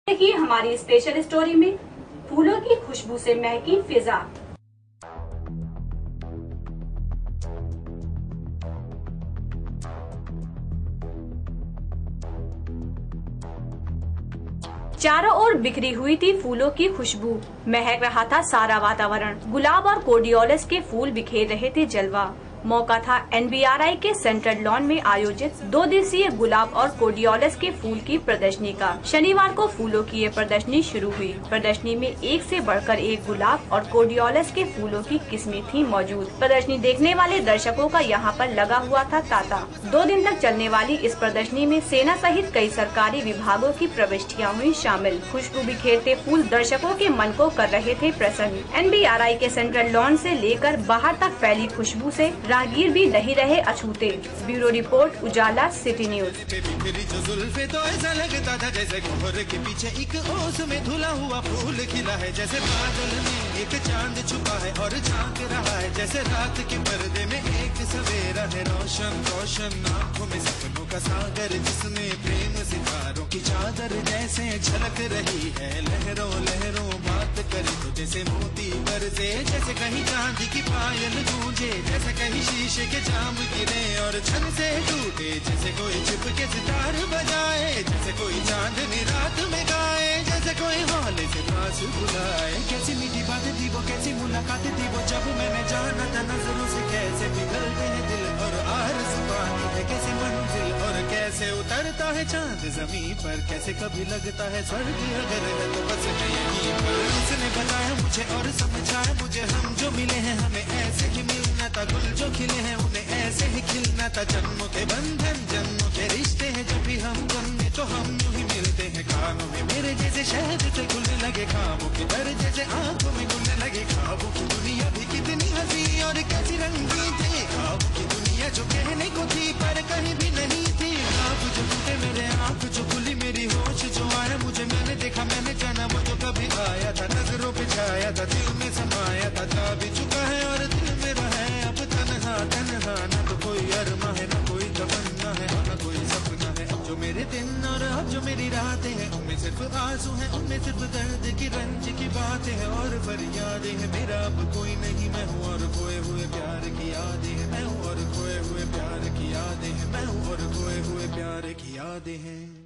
देखिए हमारी special story में फूलों की खुशबू से महकी फिजा। चारों ओर बिखरी हुई थी फूलों की खुशबू। महक रहा था सारा वातावरण। गुलाब और कोर्डियोलस के फूल बिखेर रहे थे जलवा। मौका था NBRI के सेंट्रल लॉन में आयोजित 2 दिवसीय गुलाब और कोर्डियोलस के फूल की प्रदर्शनी का। शनिवार को फूलों की ये प्रदर्शनी शुरू हुई। प्रदर्शनी में एक से बढ़कर एक गुलाब और कोर्डियोलस के फूलों की किस्में थी मौजूद। प्रदर्शनी देखने वाले दर्शकों का यहाँ पर लगा हुआ था तांता। 2 दिन तक चलने वाली इस प्रदर्शनी में सेना सहित कई सरकारी विभागों की प्रविष्टियाँ हुई शामिल। खुशबू बिखेरते फूल दर्शकों के मन को कर रहे थे प्रसन्न। NBRI के सेंट्रल लॉन से लेकर बाहर तक फैली खुशबू से राहगीर भी नहीं रहे अछूते। ब्यूरो रिपोर्ट, उजाला सिटी न्यूज। मेरी जो जुल्फे तो ऐसा लगता था जैसे कोहर के पीछे एक ओस में धुला हुआ फूल खिला है। जैसे बादल में एक चांद छुपा है और झांक रहा है। जैसे रात के पर्दे में एक सवेरा है। रोशन रोशन आंखों में सपनों का सागर, जिसमें प्रेम सितारों की चादर जैसे झलक रही है। लहरों लहरों बात करे तो जैसे मोती बरसे। जैसे कहीं चांदी की पायल गूंजे, जैसे कहीं शीशे के जाम गिरे और छन से टूटे। जैसे कोई छिप के सितार बजाए, जैसे कोई चांदनी रात में गाए, जैसे कोई हौले से पास बुलाए। कैसी मीठी बातें थी वो, कैसी मुलाकातें थी वो, जब मैंने जाना था नजरों से कैसे पिघलते हैं दिल और आरज़ू पानी है कैसे मंजिल और कैसे उतरता है चांद जमीन पर। कैसे कभी लगता है स्वर्ग अगर है तो बस मैं यहीं पर। उसने बताया मुझे और समझाया मुझे, हम जो मिले हैं हमें ऐसे ही मिलना था। गुल जो खिले हैं उन्हें ऐसे ही खिलना था। जन्मों के बंधन जन्मों के रिश्ते हैं, जब भी हम जन्मे तो हम यूं ही मिलते हैं। कानों में मेरे जैसे शहद से घुलने लगे, खामों के दर जैसे आंखों में घुलने लगे। ख्वाबों की दुनिया भी कितनी हंसी और कैसी रंगीन थी। ख्वाबों की दुनिया जो कहने को थी पर कहीं भी नहीं थी। ख्वाब जो टूटे मेरे, आंख जो खुली मेरी, होश जो आया मुझे, मैंने देखा मैंने जाना वो जो कभी आया था। नजरों पे छाया था, दिल में समाया था, जा भी चुका है और दिल में रहा है अब तन्हा तन्हा। न तो कोई अरमा है, न कोई तमन्ना है, न कोई सपना है। अब जो मेरे दिन और अब जो मेरी रातें हैं, उनमें सिर्फ आंसू हैं, उनमें सिर्फ दर्द की रंज की बातें हैं और फरियादें हैं। मेरा अब कोई नहीं, मैं हूँ और खोए हुए प्यार की यादें हैं। मैं हूँ और खोए हुए प्यार की यादें हैं। मैं हूँ और खोए हुए प्यार की यादें हैं।